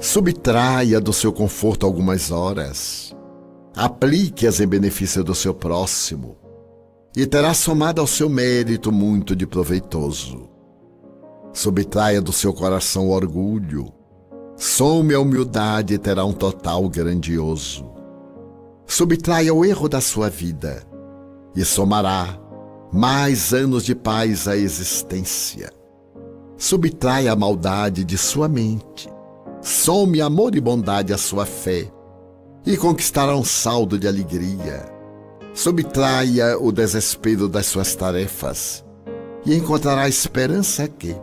Subtraia do seu conforto algumas horas. Aplique-as em benefício do seu próximo e terá somado ao seu mérito muito de proveitoso. Subtraia do seu coração o orgulho. Some a humildade e terá um total grandioso. Subtraia o erro da sua vida e somará mais anos de paz à existência. Subtraia a maldade de sua mente. Some amor e bondade à sua fé e conquistará um saldo de alegria. Subtraia o desespero das suas tarefas e encontrará esperança que,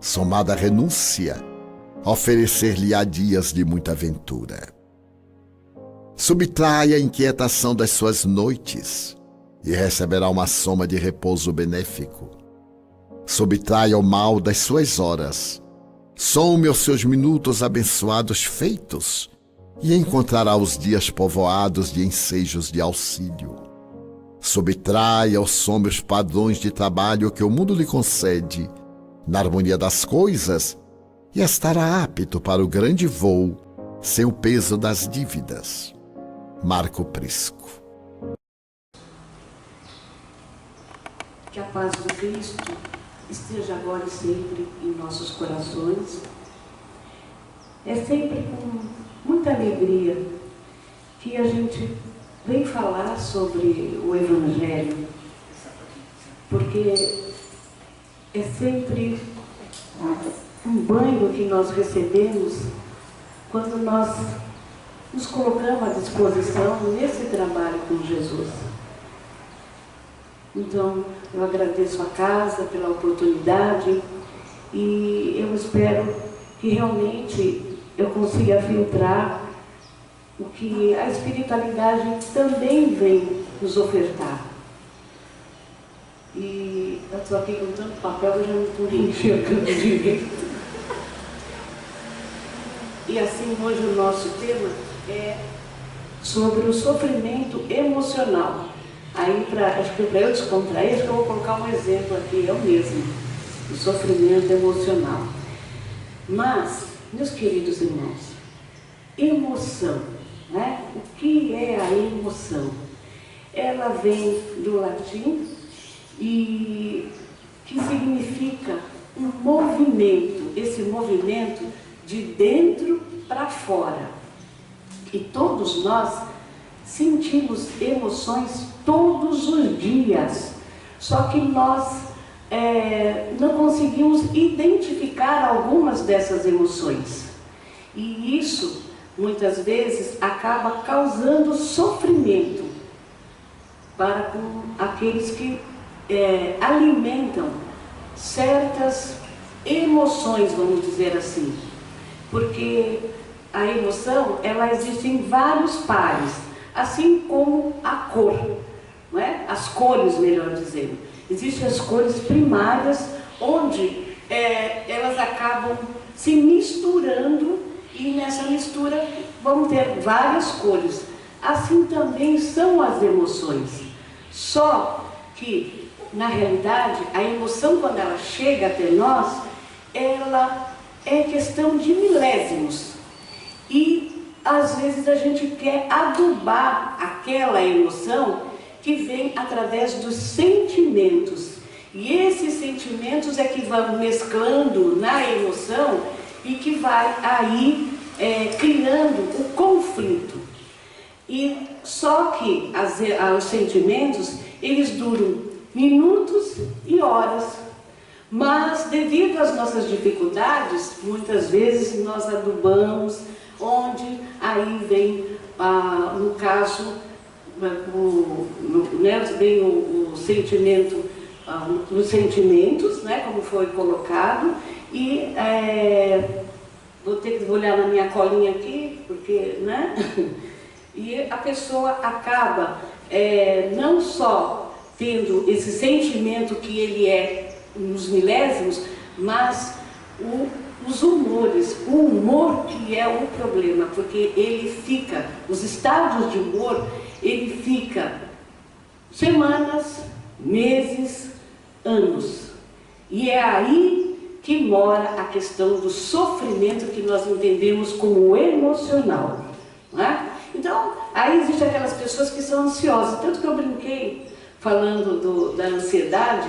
somada à renúncia, oferecer-lhe-á dias de muita ventura. Subtraia a inquietação das suas noites e receberá uma soma de repouso benéfico. Subtraia o mal das suas horas. Some os seus minutos abençoados feitos e encontrará os dias povoados de ensejos de auxílio. Subtraia ou some os padrões de trabalho que o mundo lhe concede na harmonia das coisas e estará apto para o grande voo sem o peso das dívidas. Marco Prisco. Que a paz do Cristo esteja agora e sempre em nossos corações. É sempre com muita alegria que a gente vem falar sobre o Evangelho, porque é sempre um banho que nós recebemos quando nós nos colocamos à disposição nesse trabalho com Jesus. Então, eu agradeço a casa pela oportunidade e eu espero que realmente eu consiga filtrar o que a espiritualidade também vem nos ofertar. E eu estou aqui com tanto papel que eu já não estou enxergando direito. E assim, hoje o nosso tema é sobre o sofrimento emocional. Aí, acho que para eu descontrair, acho que eu vou colocar um exemplo aqui, eu mesmo, o sofrimento emocional. Mas, meus queridos irmãos, emoção, né? O que é a emoção? Ela vem do latim e que significa um movimento, esse movimento de dentro para fora. E todos nós sentimos emoções todos os dias, só que nós não conseguimos identificar algumas dessas emoções. E isso, muitas vezes, acaba causando sofrimento para com aqueles que alimentam certas emoções, vamos dizer assim. Porque a emoção, ela existe em vários pares, assim como a cor, não é? As cores, melhor dizendo. Existem as cores primárias, onde elas acabam se misturando e nessa mistura vão ter várias cores. Assim também são as emoções. Só que, na realidade, a emoção, quando ela chega até nós, ela é questão de milésimos. E às vezes a gente quer adubar aquela emoção que vem através dos sentimentos. E esses sentimentos é que vão mesclando na emoção e que vai aí criando o conflito. E só que os sentimentos, eles duram minutos e horas. Mas devido às nossas dificuldades, muitas vezes nós adubamos, onde aí vem, no caso, vem o sentimento, os sentimentos, né, como foi colocado, e vou ter que olhar na minha colinha aqui, porque, né, e a pessoa acaba não só tendo esse sentimento que ele é nos milésimos, mas os humores, o humor que é o problema, porque ele fica, os estados de humor, ele fica semanas, meses, anos. E é aí que mora a questão do sofrimento que nós entendemos como emocional, não é? Então, aí existem aquelas pessoas que são ansiosas, tanto que eu brinquei falando da ansiedade,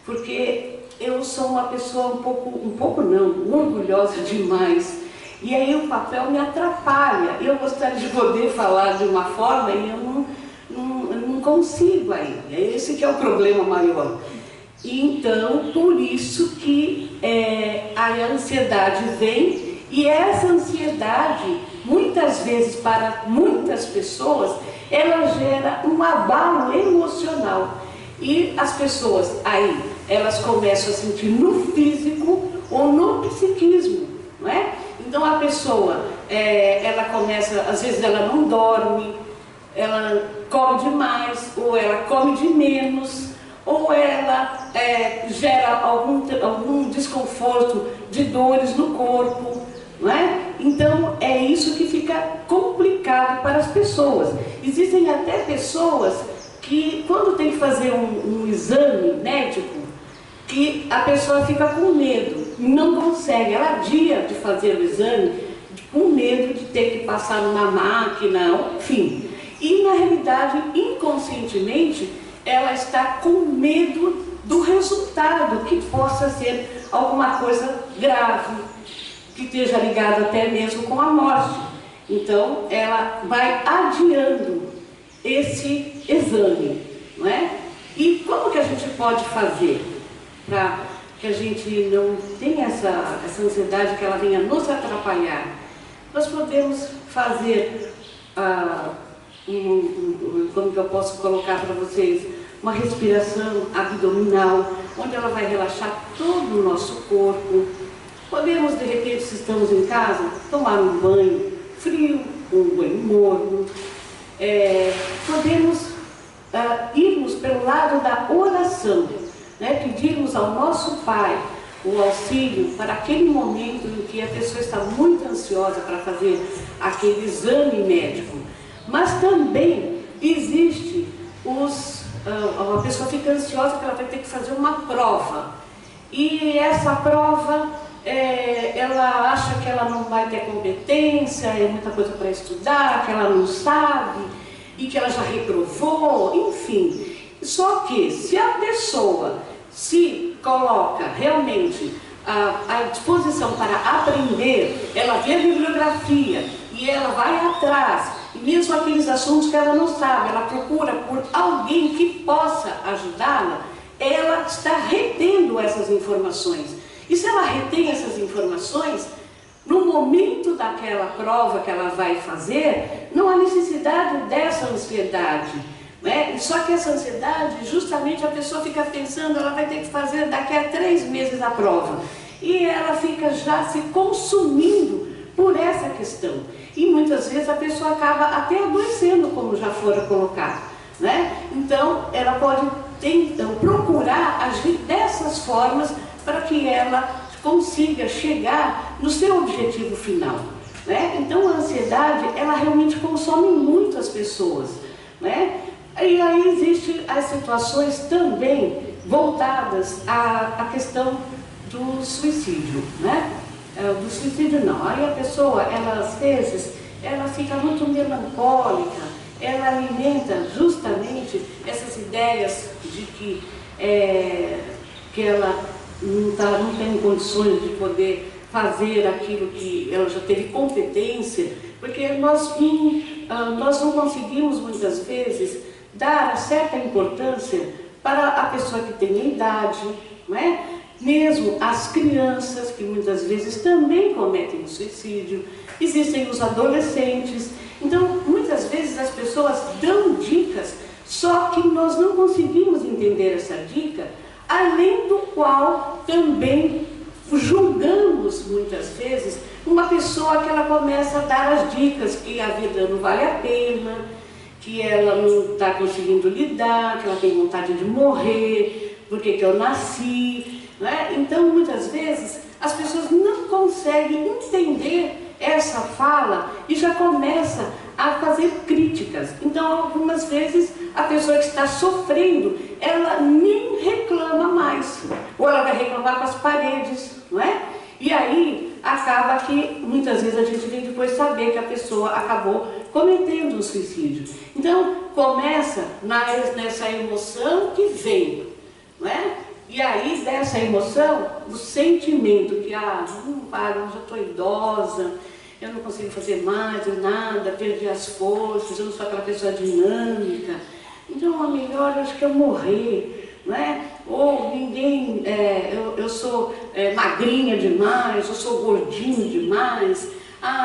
porque eu sou uma pessoa um pouco não, orgulhosa demais, e aí o papel me atrapalha. Eu gostaria de poder falar de uma forma e eu não consigo ainda, esse que é o problema maior. Então, por isso que a ansiedade vem, e essa ansiedade, muitas vezes para muitas pessoas, ela gera um abalo emocional. E as pessoas aí, elas começam a sentir no físico ou no psiquismo, não é? Então a pessoa, ela começa, às vezes ela não dorme, ela come demais, ou ela come de menos, ou ela gera algum desconforto de dores no corpo, não é? Então é isso que fica complicado para as pessoas. Existem até pessoas que, quando tem que fazer um exame médico, que a pessoa fica com medo, não consegue, ela adia de fazer o exame, com medo de ter que passar numa máquina, enfim. E na realidade, inconscientemente, ela está com medo do resultado, que possa ser alguma coisa grave, que esteja ligado até mesmo com a morte. Então, ela vai adiando esse exame, não é? E como que a gente pode fazer para que a gente não tenha essa ansiedade, que ela venha nos atrapalhar? Nós podemos fazer, como que eu posso colocar para vocês, uma respiração abdominal, onde ela vai relaxar todo o nosso corpo. Podemos, de repente, se estamos em casa, tomar um banho frio, um banho morno. Podemos irmos pelo lado da oração, né? Pedirmos ao nosso Pai o auxílio para aquele momento em que a pessoa está muito ansiosa para fazer aquele exame médico. Mas também existe a pessoa fica ansiosa porque ela vai ter que fazer uma prova. E essa prova, ela acha que ela não vai ter competência, é muita coisa para estudar, que ela não sabe, e que ela já reprovou, enfim. Só que se a pessoa se coloca realmente à disposição para aprender, ela vê a bibliografia e ela vai atrás, e mesmo aqueles assuntos que ela não sabe, ela procura por alguém que possa ajudá-la, ela está retendo essas informações. E se ela retém essas informações, no momento daquela prova que ela vai fazer, não há necessidade dessa ansiedade, né? Só que essa ansiedade, justamente a pessoa fica pensando, ela vai ter que fazer daqui a 3 meses a prova. E ela fica já se consumindo por essa questão. E muitas vezes a pessoa acaba até adoecendo, como já fora colocado, né? Então, ela pode procurar agir dessas formas para que ela consiga chegar no seu objetivo final, né? Então a ansiedade, ela realmente consome muito as pessoas, né? E aí existem as situações também voltadas à questão do suicídio, né? Do suicídio não, aí a pessoa, ela às vezes, ela fica muito melancólica, ela alimenta justamente essas ideias de que ela não tem condições de poder fazer aquilo que ela já teve competência, porque nós não conseguimos muitas vezes dar certa importância para a pessoa que tem a idade, não é? Mesmo as crianças, que muitas vezes também cometem suicídio, existem os adolescentes. Então, muitas vezes as pessoas dão dicas, só que nós não conseguimos entender essa dica, além do qual também julgamos muitas vezes uma pessoa que ela começa a dar as dicas que a vida não vale a pena, que ela não está conseguindo lidar, que ela tem vontade de morrer, porque que eu nasci, né? Então muitas vezes as pessoas não conseguem entender essa fala e já começa a fazer críticas. Então algumas vezes a pessoa que está sofrendo, ela nem reclama mais, ou ela vai reclamar com as paredes, não E aí acaba que muitas vezes a gente vem depois saber que a pessoa acabou cometendo um suicídio. Então começa nessa emoção que vem, não é? E aí dessa emoção, o sentimento que, não para, eu já estou idosa, eu não consigo fazer mais nada, perdi as forças, eu não sou aquela pessoa dinâmica, então é melhor, acho que eu morrer, não é? Ou ninguém, eu sou magrinha demais, eu sou gordinho demais,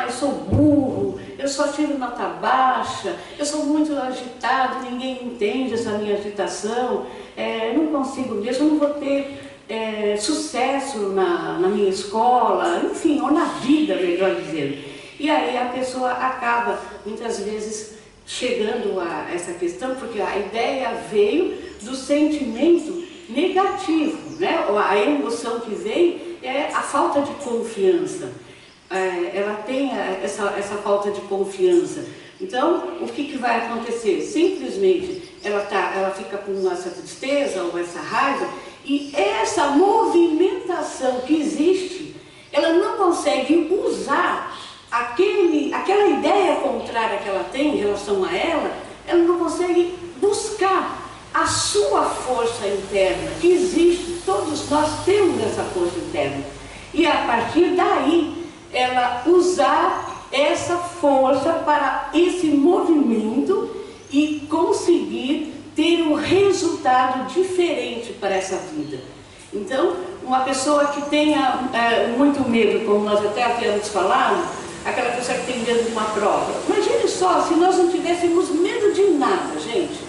eu sou burro, eu só tiro nota baixa, eu sou muito agitado, ninguém entende essa minha agitação, eu não consigo mesmo, eu não vou ter sucesso na minha escola, enfim, ou na vida, melhor dizendo. E aí a pessoa acaba, muitas vezes, chegando a essa questão, porque a ideia veio do sentimento negativo, né? A emoção que veio é a falta de confiança. Ela tem essa falta de confiança. Então, o que vai acontecer? Simplesmente ela fica com essa tristeza ou essa raiva, e essa movimentação que existe, ela não consegue usar aquela ideia contrária que ela tem em relação a ela não consegue buscar a sua força interna, que existe, todos nós temos essa força interna. E a partir daí, ela usar essa força para esse movimento e conseguir ter um resultado diferente para essa vida. Então, uma pessoa que tenha muito medo, como nós até havíamos falado, aquela pessoa que tem medo de uma prova. Imagine só, se nós não tivéssemos medo de nada, gente.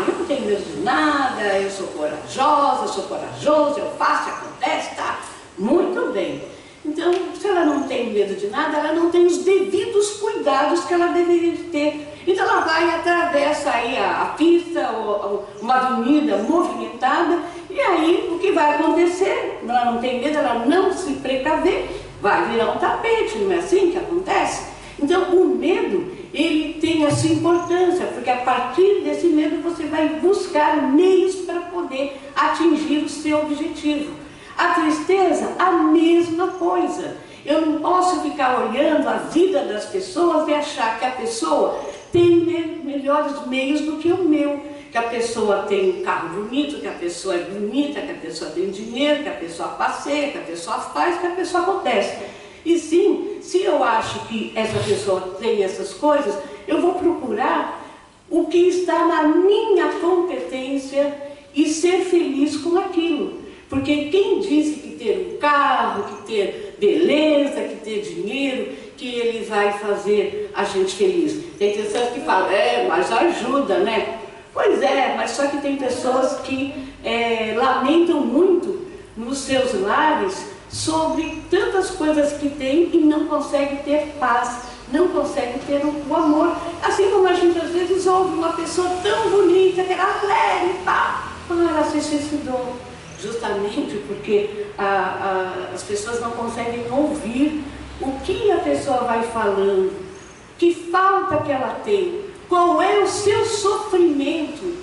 Eu não tenho medo de nada, eu sou corajosa, eu sou corajoso, eu faço, acontece, tá? Muito bem. Então, se ela não tem medo de nada, ela não tem os devidos cuidados que ela deveria ter. Então ela vai e atravessa aí a pista, ou uma avenida movimentada, e aí o que vai acontecer? Ela não tem medo, ela não se precaver, vai virar um tapete, não é assim que acontece? Então o medo, ele tem a sua importância, porque a partir desse medo você vai buscar meios para poder atingir o seu objetivo. A tristeza, a mesma coisa. Eu não posso ficar olhando a vida das pessoas e achar que a pessoa tem melhores meios do que o meu. Que a pessoa tem um carro bonito, que a pessoa é bonita, que a pessoa tem dinheiro, que a pessoa passeia, que a pessoa faz, que a pessoa acontece. E sim, se eu acho que essa pessoa tem essas coisas, eu vou procurar o que está na minha competência e ser feliz com aquilo. Porque quem disse que ter um carro, que ter beleza, que ter dinheiro, que ele vai fazer a gente feliz? Tem pessoas que falam, mas ajuda, né? Pois é, mas só que tem pessoas que lamentam muito nos seus lares sobre tantas coisas que tem e não conseguem ter paz, não conseguem ter o amor. Assim como a gente às vezes ouve uma pessoa tão bonita, que era alegre, ela se suicidou. Justamente porque as pessoas não conseguem ouvir o que a pessoa vai falando, que falta que ela tem, qual é o seu sofrimento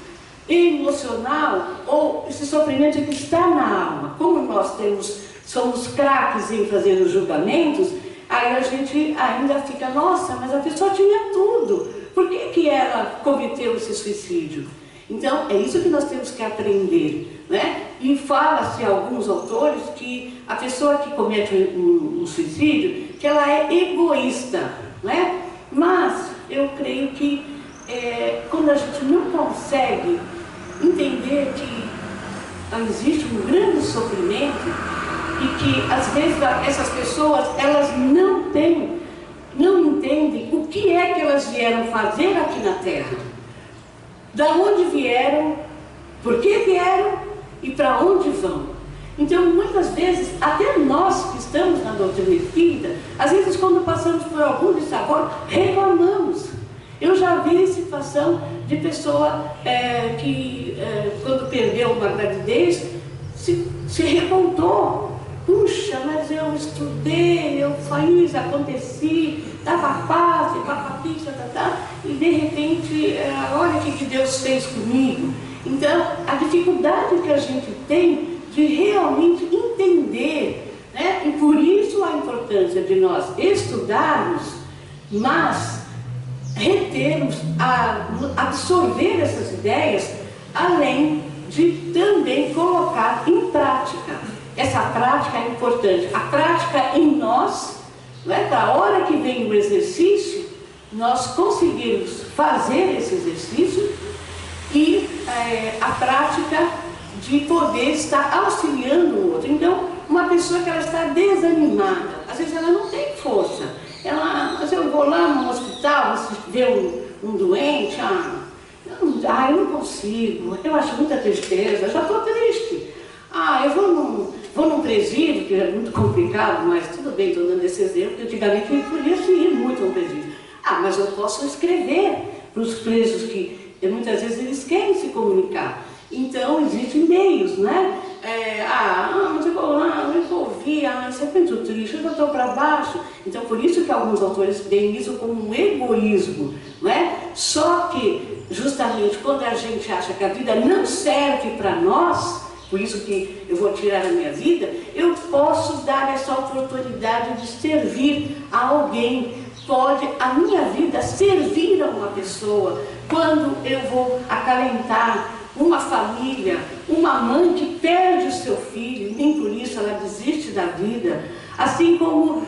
emocional, ou esse sofrimento que está na alma. Como nós somos craques em fazer os julgamentos, aí a gente ainda fica, nossa, mas a pessoa tinha tudo, por que ela cometeu esse suicídio? Então, é isso que nós temos que aprender, né? E fala-se alguns autores que a pessoa que comete um suicídio, que ela é egoísta, né? Mas eu creio que quando a gente não consegue entender que existe um grande sofrimento e que às vezes essas pessoas elas não entendem o que é que elas vieram fazer aqui na Terra. Da onde vieram, por que vieram e para onde vão. Então, muitas vezes, até nós que estamos na doutrina espírita, às vezes quando passamos por algum dissabor, reclamamos. Eu já vi situação de pessoa que, quando perdeu uma gravidez, se revoltou. Puxa, mas eu estudei, eu fiz, aconteci, estava fácil, e de repente, olha o que Deus fez comigo. Então, a dificuldade que a gente tem de realmente entender, né? E por importância de nós estudarmos, mas retermos, absorver essas ideias, além de também colocar em prática. Essa prática é importante. A prática em nós, da hora que vem o exercício, nós conseguimos fazer esse exercício e a prática de poder estar auxiliando o outro. Então, uma pessoa que ela está desanimada, às vezes ela não tem força. Mas eu vou lá no hospital, ver um doente, eu não consigo, eu acho muita tristeza, eu já estou triste. Eu vou num presídio, que é muito complicado, mas tudo bem, estou dando esse exemplo, porque antigamente eu podia ir muito ao presídio. Mas eu posso escrever para os presos que muitas vezes eles querem se comunicar. Então, existem meios, né? Mas eu vou lá, eu vou ouvir, isso é muito triste, eu estou para baixo. Então, por isso que alguns autores veem isso como um egoísmo, né? Só que, justamente, quando a gente acha que a vida não serve para nós, por isso que eu vou tirar a minha vida, eu posso dar essa oportunidade de servir a alguém. Pode a minha vida servir a uma pessoa quando eu vou acalentar uma família, uma mãe que perde o seu filho, nem por isso ela desiste da vida, assim como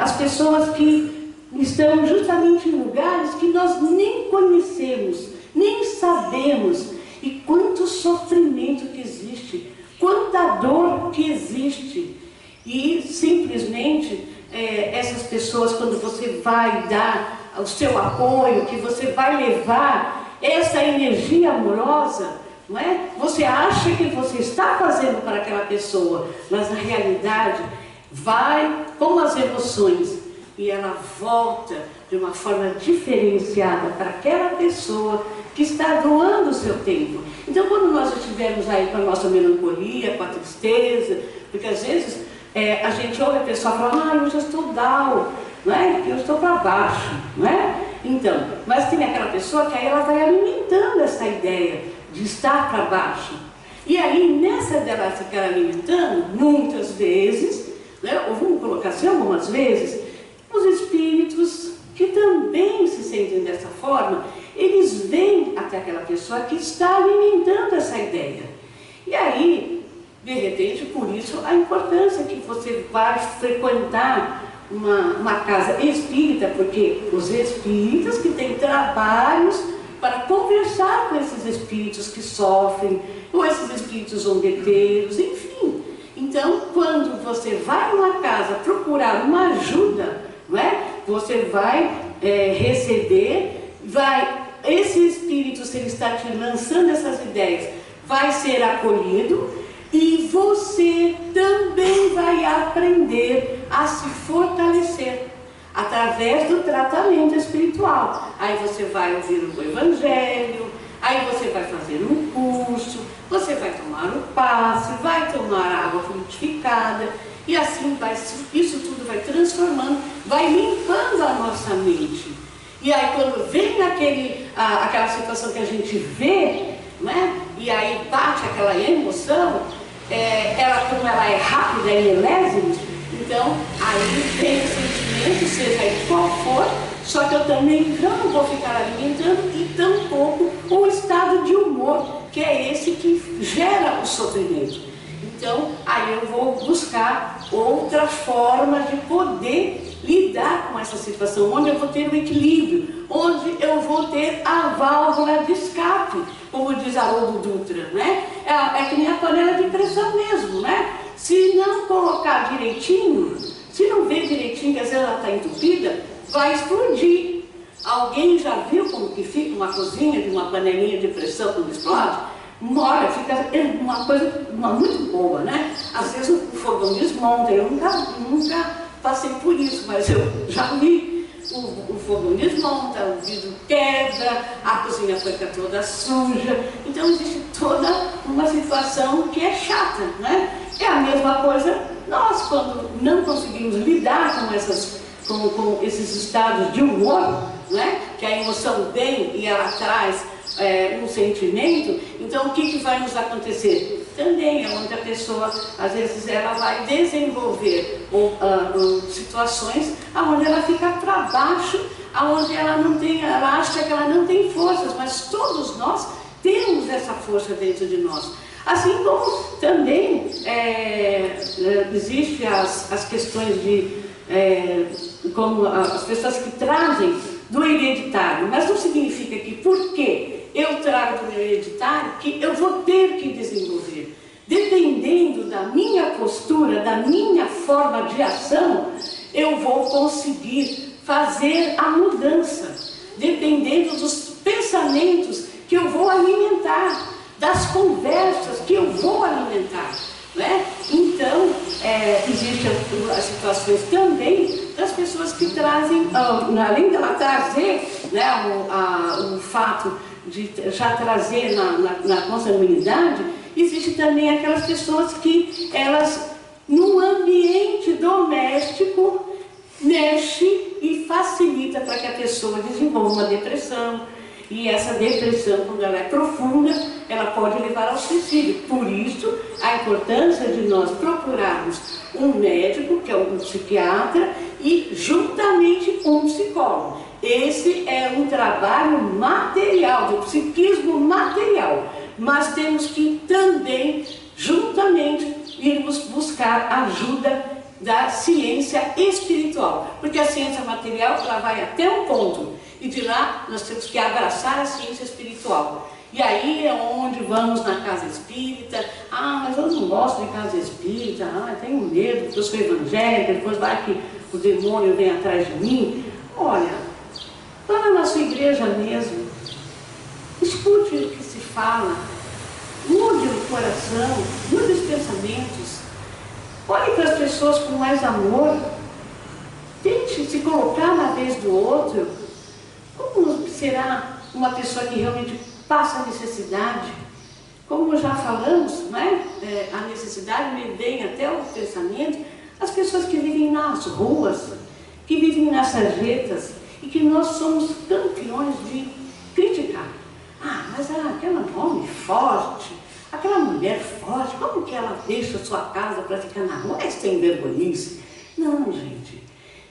as pessoas que estão justamente em lugares que nós nem conhecemos, nem sabemos, e quanto sofrimento que existe, quanta dor que existe, e simplesmente essas pessoas, quando você vai dar o seu apoio, que você vai levar essa energia amorosa, não é? Você acha que você está fazendo para aquela pessoa, mas na realidade vai com as emoções e ela volta de uma forma diferenciada para aquela pessoa que está doando o seu tempo. Então, quando nós estivermos aí com a nossa melancolia, com a tristeza, porque às vezes a gente ouve a pessoa falar, eu já estou down, não é? Eu estou para baixo, não é? Então, mas tem aquela pessoa que aí ela vai alimentando essa ideia de estar para baixo. E aí, nessa dela ficar alimentando, muitas vezes, né, ou vamos colocar assim, algumas vezes, os espíritos que também se sentem dessa forma, eles vêm até aquela pessoa que está alimentando essa ideia. E aí, de repente, por isso a importância que você vai frequentar uma casa espírita, porque os espíritas que têm trabalhos para conversar com esses espíritos que sofrem, com esses espíritos zombeteiros, enfim. Então, quando você vai numa casa procurar uma ajuda, não é? Você vai receber, esse espírito, se ele está te lançando essas ideias, vai ser acolhido, e você também vai aprender a se fortalecer através do tratamento espiritual. Aí você vai ouvir o Evangelho, aí você vai fazer um curso, você vai tomar o passe, vai tomar água frutificada, e assim isso tudo vai transformando, vai limpando a nossa mente. E aí quando vem aquela situação que a gente vê, né? E aí bate aquela emoção, como ela é rápida e milésima, então aí vem o sentimento, seja ele qual for, só que eu também não vou ficar alimentando, e tampouco o estado de humor, que é esse que gera o sofrimento. Então aí eu vou buscar outras formas de poder lidar com essa situação, onde eu vou ter o equilíbrio, onde eu vou ter a válvula de escape, como diz Haroldo Dutra, né? É que nem a panela de pressão mesmo, né? Se não colocar direitinho, se não ver direitinho que às vezes ela está entupida, vai explodir. Alguém já viu como que fica uma cozinha de uma panelinha de pressão quando explode? Olha, fica uma coisa muito boa, né? Às vezes o fogão desmonta, eu nunca passei por isso, mas eu já vi o fogão desmonta, o vidro quebra, a cozinha fica toda suja. Então existe toda uma situação que é chata, né? É a mesma coisa nós, quando não conseguimos lidar com esses estados de humor, né? Que a emoção vem e ela traz um sentimento. Então o que vai nos acontecer? também é onde a pessoa, às vezes, ela vai desenvolver situações onde ela fica para baixo, onde ela não tem, ela acha que ela não tem forças, mas todos nós temos essa força dentro de nós. Assim como também existem as questões de como as pessoas que trazem do hereditário, mas não significa que porque eu trago do meu hereditário que eu vou ter que desenvolver. Dependendo da minha postura, da minha forma de ação, eu vou conseguir fazer a mudança, dependendo dos pensamentos que eu vou alimentar, das conversas que eu vou alimentar, né? Então, existem as situações também das pessoas que trazem, além dela trazer, né, o fato de já trazer na consanguinidade, existe também aquelas pessoas que elas, no ambiente doméstico, mexe e facilita para que a pessoa desenvolva uma depressão. E essa depressão, quando ela é profunda, ela pode levar ao suicídio. Por isso, a importância de nós procurarmos um médico, que é um psiquiatra, e juntamente um psicólogo. Esse é um trabalho material, do psiquismo material. Mas temos que também, juntamente, irmos buscar ajuda da ciência espiritual. Porque a ciência material, ela vai até um ponto. E de lá nós temos que abraçar a ciência espiritual. E aí é onde vamos na casa espírita. Mas eu não gosto de casa espírita. Eu tenho medo, porque eu sou evangélica, depois vai que o demônio vem atrás de mim. Olha, lá na nossa igreja mesmo, escute o que se fala, mude o coração, mude os pensamentos, olhe para as pessoas com mais amor, tente se colocar na vez do outro. Como será uma pessoa que realmente passa necessidade? Como já falamos, né? A necessidade me vem até o pensamento, as pessoas que vivem nas ruas, que vivem nas sarjetas, e que nós somos campeões de criticar. Mas aquela homem forte, aquela mulher forte, como que ela deixa a sua casa para ficar na rua? É sem vergonhice. Não, gente,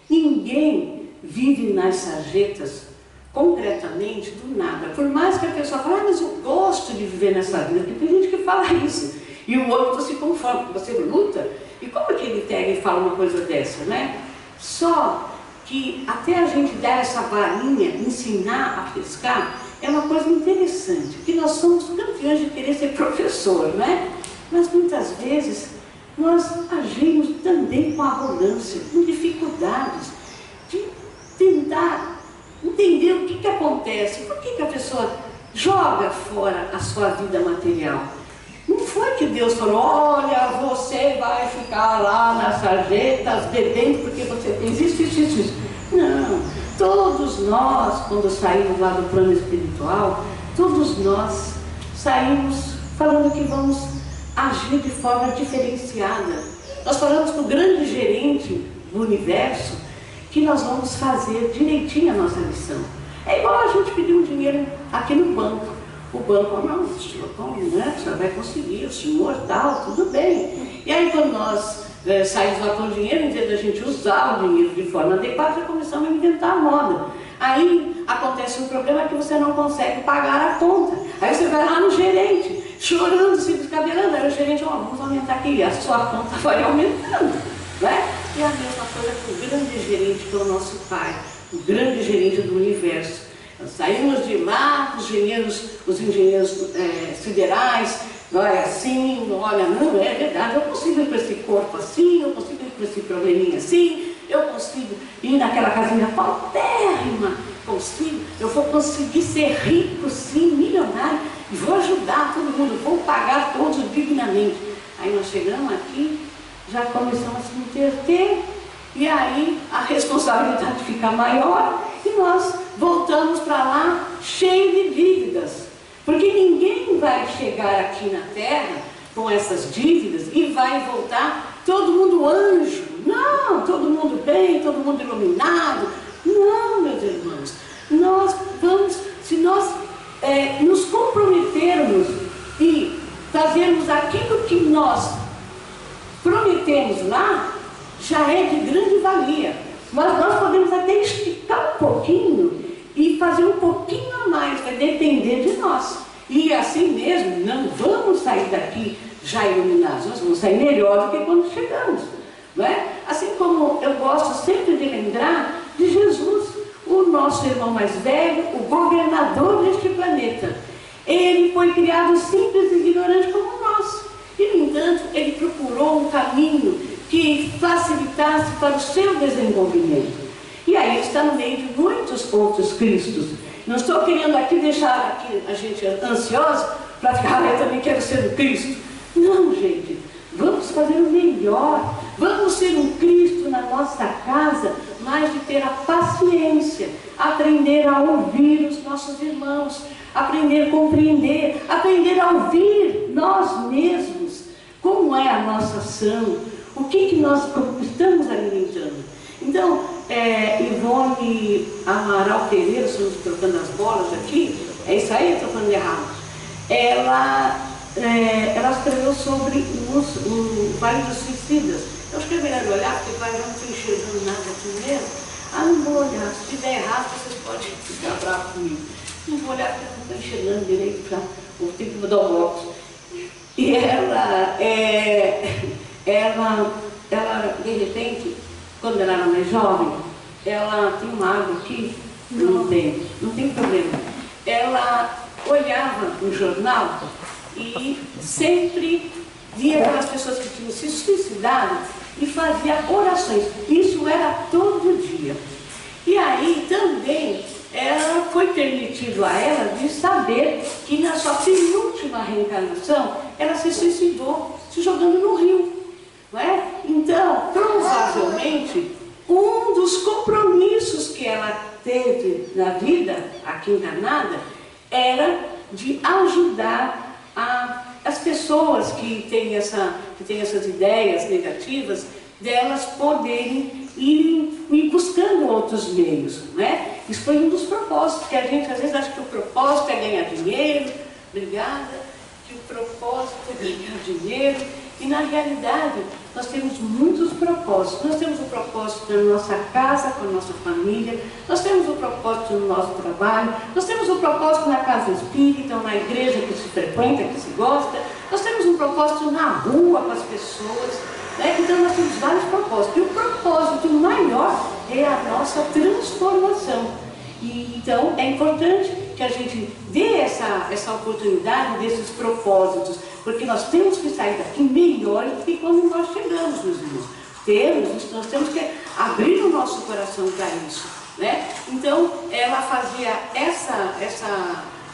ninguém vive nas sarjetas concretamente do nada. Por mais que a pessoa fale, mas eu gosto de viver nessa vida, porque tem gente que fala isso, e o outro se conforma, porque você luta, e como é que ele pega e fala uma coisa dessa, né? Só que até a gente dar essa varinha, ensinar a pescar, é uma coisa interessante, que nós somos campeões de querer ser professor, né? Mas muitas vezes nós agimos também com arrogância, com dificuldades de tentar entender o que acontece, por que a pessoa joga fora a sua vida material. Não foi que Deus falou, olha, você vai ficar lá nas sarjetas bebendo porque você fez isso. Não, todos nós, quando saímos lá do plano espiritual, todos nós saímos falando que vamos agir de forma diferenciada. Nós falamos com o grande gerente do universo que nós vamos fazer direitinho a nossa missão. É igual a gente pedir um dinheiro aqui no banco. O banco, não, o senhor vai conseguir, o senhor tal, tudo bem. E aí quando nós saímos lá com o dinheiro, em vez da gente usar o dinheiro de forma adequada, já começamos a inventar a moda. Aí acontece um problema que você não consegue pagar a conta. Aí você vai lá no gerente, chorando, se descabelando. Aí o gerente, vamos aumentar aqui, a sua conta vai aumentando, né? E a mesma coisa com o grande gerente, que é o nosso Pai, o grande gerente do universo. Nós saímos de lá, os engenheiros federais, olha assim, olha, não é verdade, eu consigo ir para esse corpo assim, eu consigo ir para esse probleminha assim, eu consigo ir naquela casinha paupérrima, eu vou conseguir ser rico sim, milionário, e vou ajudar todo mundo, vou pagar todos dignamente. Aí nós chegamos aqui, já começamos a se interter, e aí a responsabilidade fica maior, e nós voltamos para lá cheio de dívidas. Porque ninguém vai chegar aqui na Terra com essas dívidas e vai voltar todo mundo anjo. Não, todo mundo bem, todo mundo iluminado. Não, meus irmãos. Nós vamos, se nós nos comprometermos e fazermos aquilo já é de grande valia. Mas nós podemos até esticar um pouquinho e fazer um pouquinho a mais, vai depender de nós. E assim mesmo, não vamos sair daqui já iluminados, nós vamos sair melhor do que quando chegamos. Não é? Assim como eu gosto sempre de lembrar de Jesus, o nosso irmão mais velho, o governador deste planeta. Ele foi criado simples e ignorante como nós. E, no entanto, ele procurou um caminho que facilitasse para o seu desenvolvimento. E aí está no meio de muitos outros Cristos. Não estou querendo aqui deixar aqui a gente ansiosa para ficar, eu também quero ser o Cristo. Não, gente. Vamos fazer o melhor. Vamos ser um Cristo na nossa casa, mas de ter a paciência, aprender a ouvir os nossos irmãos, aprender a compreender, aprender a ouvir nós mesmos, como é a nossa ação, o que nós estamos alimentando. Então, Ivone Amaral Pereira, estamos trocando as bolas aqui, é isso aí, eu estou falando errado. Ela escreveu sobre o Vale dos Suicidas. Eu acho que é melhor olhar, porque vai, não estou enxergando nada aqui mesmo. Não vou olhar, se estiver errado, vocês podem ficar bravos comigo. Não vou olhar porque eu não estou enxergando direito, já vou ter que mudar o óculos. E ela, de repente, quando ela era mais jovem, ela tem uma água aqui, não tem problema. Ela olhava no jornal e sempre via aquelas pessoas que tinham se suicidado e fazia orações. Isso era todo dia. E aí também foi permitido a ela de saber que na sua penúltima reencarnação ela se suicidou se jogando no rio. Não é? Então, provavelmente, um dos compromissos que ela teve na vida, aqui encarnada, era de ajudar as pessoas que têm essas ideias negativas, delas poderem ir buscando outros meios. Né? Isso foi um dos propósitos, que a gente às vezes acha que o propósito é ganhar dinheiro, obrigada, que o propósito é ganhar dinheiro, e na realidade nós temos muitos propósitos. Nós temos o propósito na nossa casa, com a nossa família, nós temos o propósito no nosso trabalho, nós temos o propósito na casa espírita, ou na igreja que se frequenta, que se gosta, nós temos um propósito na rua com as pessoas, né? Então nós temos vários propósitos, e o propósito maior é a nossa transformação. E então é importante que a gente dê essa oportunidade desses propósitos, porque nós temos que sair daqui melhores do que quando nós chegamos, meus irmãos. Nós temos que abrir o nosso coração para isso. Né? Então, ela fazia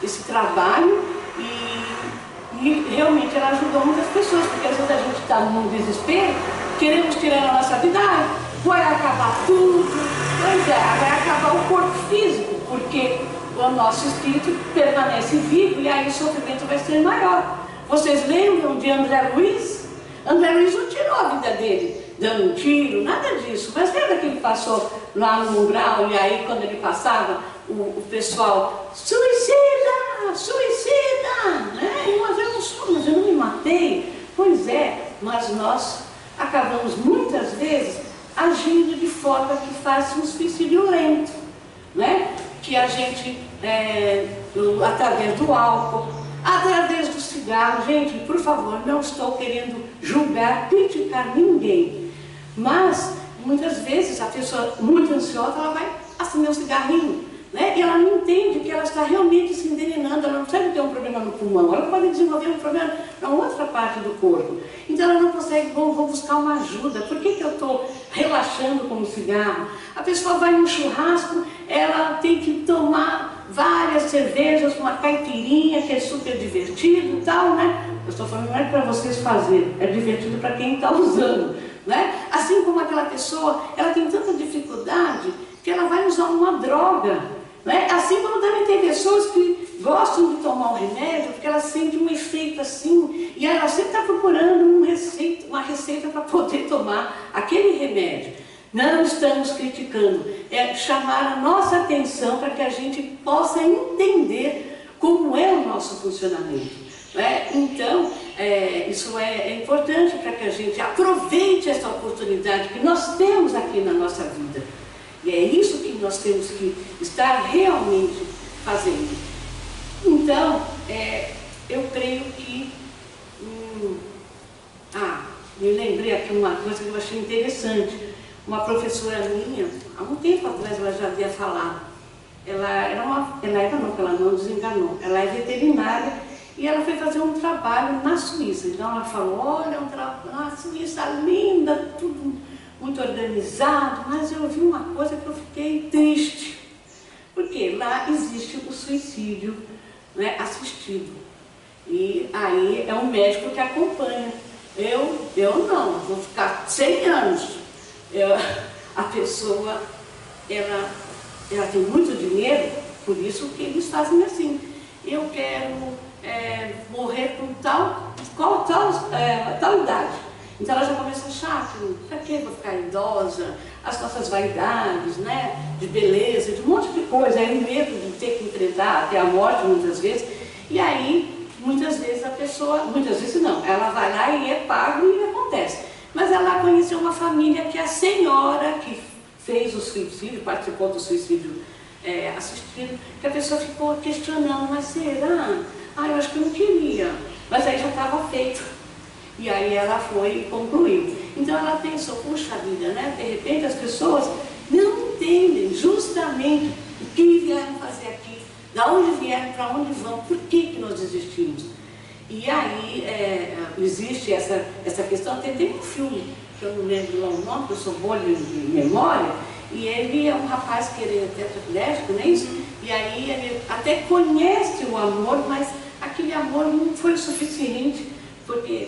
esse trabalho e realmente ela ajudou muitas pessoas, porque às vezes a gente está num desespero, queremos tirar a nossa vida, vai acabar tudo. Pois é, vai acabar o corpo físico, porque o nosso espírito permanece vivo e aí o sofrimento vai ser maior. Vocês lembram de André Luiz? André Luiz não tirou a vida dele dando um tiro, nada disso. Mas lembra que ele passou lá no umbral e aí quando ele passava, o pessoal, suicida, suicida! Né? Mas eu não me matei. Pois é, mas nós acabamos muitas vezes agindo de forma que faça um suicídio lento. Né? Que a gente, através do álcool, através do cigarro, gente, por favor, não estou querendo julgar, criticar ninguém, mas muitas vezes a pessoa muito ansiosa, ela vai acender um cigarrinho, né? E ela não entende que ela está realmente se envenenando, ela não consegue ter um problema no pulmão, ela pode desenvolver um problema na outra parte do corpo, então ela não consegue, vou buscar uma ajuda. Por que eu estou relaxando com o cigarro? A pessoa vai num churrasco, ela tem que tomar várias cervejas, uma caipirinha, que é super divertido e tal, né? Eu estou falando, não é para vocês fazerem, é divertido para quem está usando, né? Assim como aquela pessoa, ela tem tanta dificuldade que ela vai usar uma droga, né? Assim como também tem pessoas que gostam de tomar um remédio porque elas sentem um efeito assim, e ela sempre está procurando uma receita para poder tomar aquele remédio. Não estamos criticando, é chamar a nossa atenção para que a gente possa entender como é o nosso funcionamento. Né? Então, isso é importante para que a gente aproveite essa oportunidade que nós temos aqui na nossa vida. E é isso que nós temos que estar realmente fazendo. Então, eu creio que... me lembrei aqui uma coisa que eu achei interessante. Uma professora minha, há um tempo atrás ela já havia falado. Ela não desenganou. Ela é veterinária e ela foi fazer um trabalho na Suíça. Então ela falou, olha, um trabalho na Suíça linda, tudo muito organizado, mas eu vi uma coisa que eu fiquei triste. Porque lá existe o suicídio, né, assistido. E aí é um médico que acompanha. Eu não, vou ficar 100 anos. A pessoa, ela tem muito dinheiro, por isso que eles fazem assim. Eu quero morrer com tal idade. Então ela já começa a achar que, para que vou ficar idosa, as nossas vaidades, né, de beleza, de um monte de coisa, aí o medo de ter que enfrentar até a morte muitas vezes. E aí, muitas vezes a pessoa, muitas vezes não, ela vai lá e é pago e acontece. Mas ela conheceu uma família que a senhora que fez o suicídio, participou do suicídio assistido, que a pessoa ficou questionando, mas será? Eu acho que eu não queria. Mas aí já estava feito. E aí ela foi e concluiu. Então ela pensou, puxa vida, né? De repente as pessoas não entendem justamente o que vieram fazer aqui, da onde vieram, para onde vão, por que nós desistimos. E aí existe essa questão, até tem um filme, que eu não lembro lá o nome, porque eu sou boa de memória, e ele é um rapaz que ele é tetraplégico, não é isso? E aí ele até conhece o amor, mas aquele amor não foi o suficiente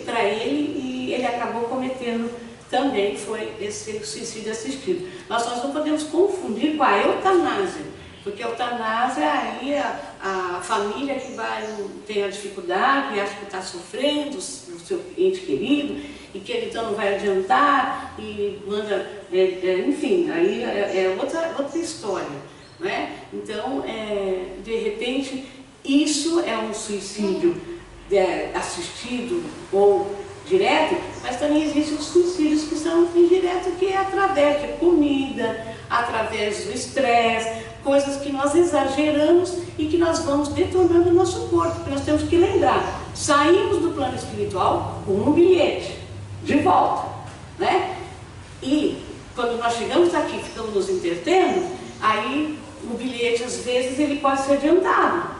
para ele, e ele acabou cometendo também, foi esse suicídio assistido. Nós não podemos confundir com a eutanásia, porque a eutanásia aí a família que tem a dificuldade, acha que está sofrendo, o seu ente querido, e que ele então não vai adiantar, e manda, enfim, aí é outra história, não é? Então, de repente, isso é um suicídio assistido ou direto, mas também existem os suicídios que são indiretos, que é através de comida, através do estresse, coisas que nós exageramos e que nós vamos detonando o nosso corpo, porque nós temos que lembrar, saímos do plano espiritual com um bilhete de volta, né? E quando nós chegamos aqui, ficamos nos entretendo, aí o bilhete às vezes ele pode ser adiantado,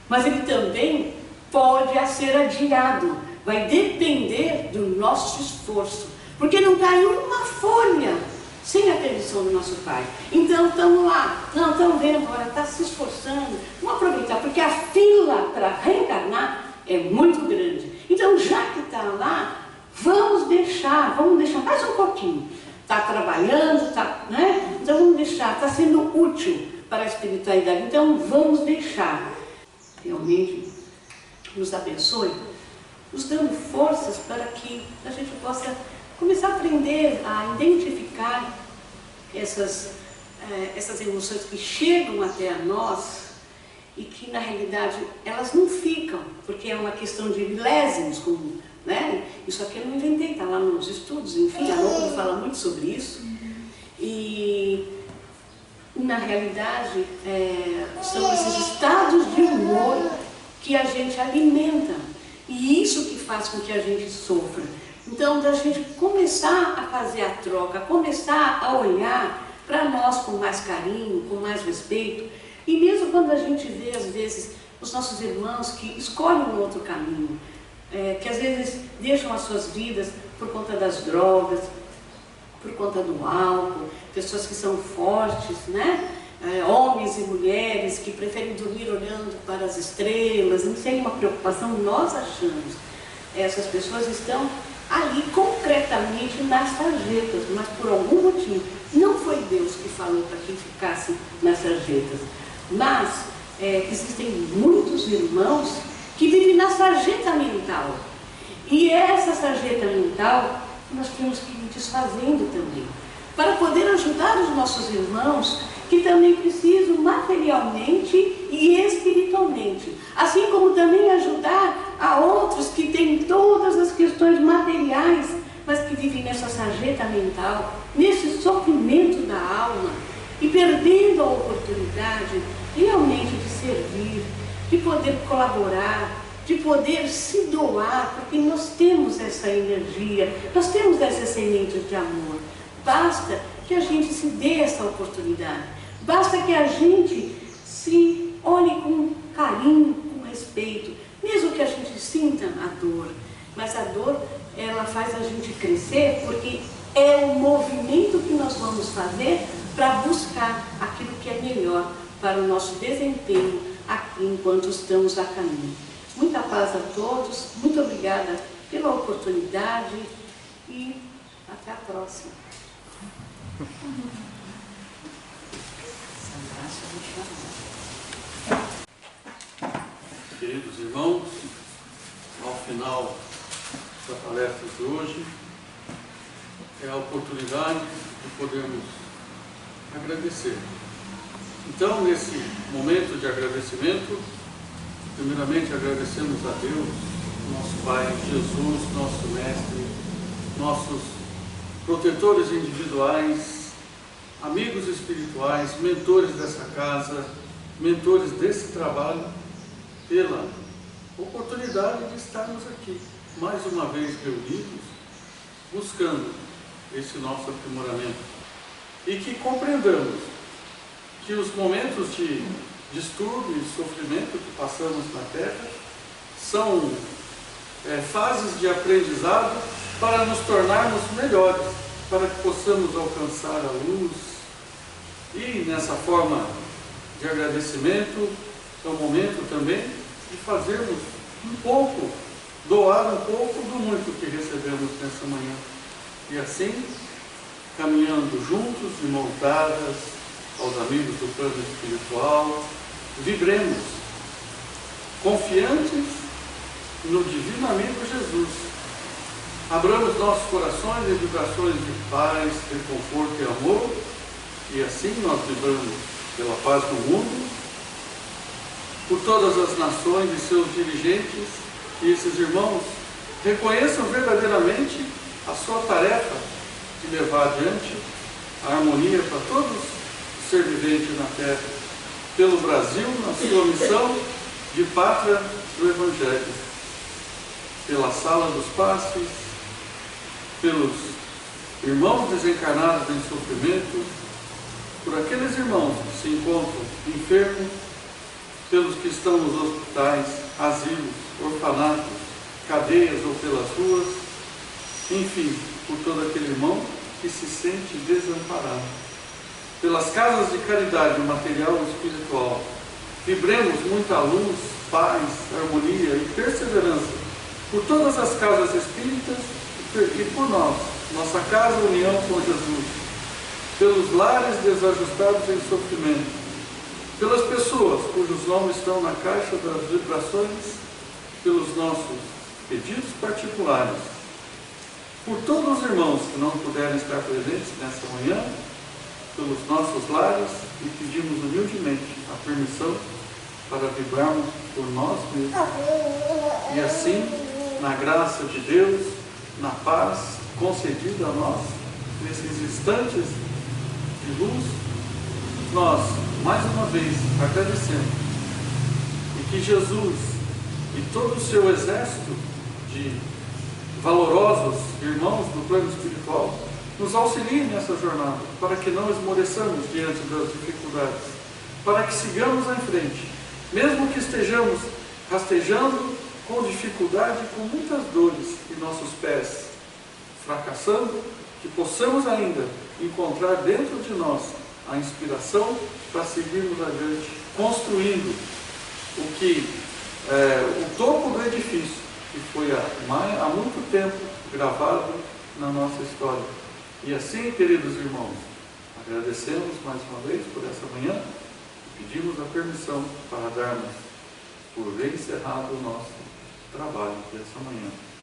mas ele também pode ser adiado, vai depender do nosso esforço, porque não caiu uma folha sem a permissão do nosso Pai. Então estamos lá, não estamos vendo agora, está se esforçando, vamos aproveitar, porque a fila para reencarnar é muito grande. Então já que está lá, vamos deixar mais um pouquinho. Está trabalhando, né? Então vamos deixar, está sendo útil para a espiritualidade, então vamos deixar. Realmente nos abençoe, nos dando forças para que a gente possa começar a aprender a identificar essas emoções que chegam até a nós e que na realidade elas não ficam, porque é uma questão de milésimos, né? Isso aqui eu não inventei, está lá nos estudos, enfim, a Haroldo fala muito sobre isso. E na realidade são esses estados de humor que a gente alimenta, e isso que faz com que a gente sofra. Então, da gente começar a fazer a troca, começar a olhar para nós com mais carinho, com mais respeito, e mesmo quando a gente vê, às vezes, os nossos irmãos que escolhem um outro caminho, que às vezes deixam as suas vidas por conta das drogas, por conta do álcool, pessoas que são fortes, né? Homens e mulheres que preferem dormir olhando para as estrelas, não sei, uma preocupação, nós achamos. Essas pessoas estão ali concretamente nas sarjetas, mas por algum motivo, não foi Deus que falou para que ficasse nas sarjetas, mas existem muitos irmãos que vivem na sarjeta mental, e essa sarjeta mental nós temos que ir desfazendo também, para poder ajudar os nossos irmãos que também precisam materialmente e espiritualmente, assim como também ajudar Há outros que têm todas as questões materiais, mas que vivem nessa sarjeta mental, nesse sofrimento da alma, e perdendo a oportunidade realmente de servir, de poder colaborar, de poder se doar, porque nós temos essa energia, nós temos essas sementes de amor. Basta que a gente se dê essa oportunidade, basta que a gente se olhe com carinho, com respeito, mesmo que a gente sinta a dor. Mas a dor, ela faz a gente crescer, porque é o movimento que nós vamos fazer para buscar aquilo que é melhor para o nosso desempenho aqui enquanto estamos a caminho. Muita paz a todos, muito obrigada pela oportunidade e até a próxima. Queridos irmãos, ao final da palestra de hoje, é a oportunidade de podermos agradecer. Então, nesse momento de agradecimento, primeiramente agradecemos a Deus, nosso Pai, Jesus, nosso Mestre, nossos protetores individuais, amigos espirituais, mentores dessa casa, mentores desse trabalho, pela oportunidade de estarmos aqui, mais uma vez reunidos, buscando esse nosso aprimoramento. E que compreendamos que os momentos de distúrbio e sofrimento que passamos na Terra são fases de aprendizado para nos tornarmos melhores, para que possamos alcançar a luz. E nessa forma de agradecimento é o momento também de fazermos um pouco, doar um pouco do muito que recebemos nessa manhã. E assim, caminhando juntos, de mãos dadas, aos amigos do plano espiritual, vibremos confiantes no divino amigo Jesus. Abramos nossos corações em vibrações de paz, de conforto e amor, e assim nós vibramos pela paz do mundo, por todas as nações e seus dirigentes, e esses irmãos reconheçam verdadeiramente a sua tarefa de levar adiante a harmonia para todos os seres viventes na Terra, pelo Brasil, na sua missão de pátria do Evangelho, pela sala dos passes, pelos irmãos desencarnados em sofrimento, por aqueles irmãos que se encontram enfermos, pelos que estão nos hospitais, asilos, orfanatos, cadeias ou pelas ruas, enfim, por todo aquele irmão que se sente desamparado. Pelas casas de caridade material e espiritual, vibremos muita luz, paz, harmonia e perseverança por todas as casas espíritas e por nós, nossa casa união com Jesus, pelos lares desajustados em sofrimento, pelas pessoas cujos nomes estão na caixa das vibrações, pelos nossos pedidos particulares, por todos os irmãos que não puderam estar presentes nessa manhã, pelos nossos lares, e pedimos humildemente a permissão para vibrarmos por nós mesmos. E assim, na graça de Deus, na paz concedida a nós, nesses instantes de luz, nós, mais uma vez, agradecemos. E que Jesus e todo o seu exército de valorosos irmãos do plano espiritual nos auxiliem nessa jornada, para que não esmoreçamos diante das dificuldades, para que sigamos em frente, mesmo que estejamos rastejando com dificuldade, com muitas dores em nossos pés, fracassando, que possamos ainda encontrar dentro de nós a inspiração para seguirmos adiante, construindo o topo do edifício, que foi há muito tempo gravado na nossa história. E assim, queridos irmãos, agradecemos mais uma vez por essa manhã e pedimos a permissão para darmos por encerrado o nosso trabalho dessa manhã.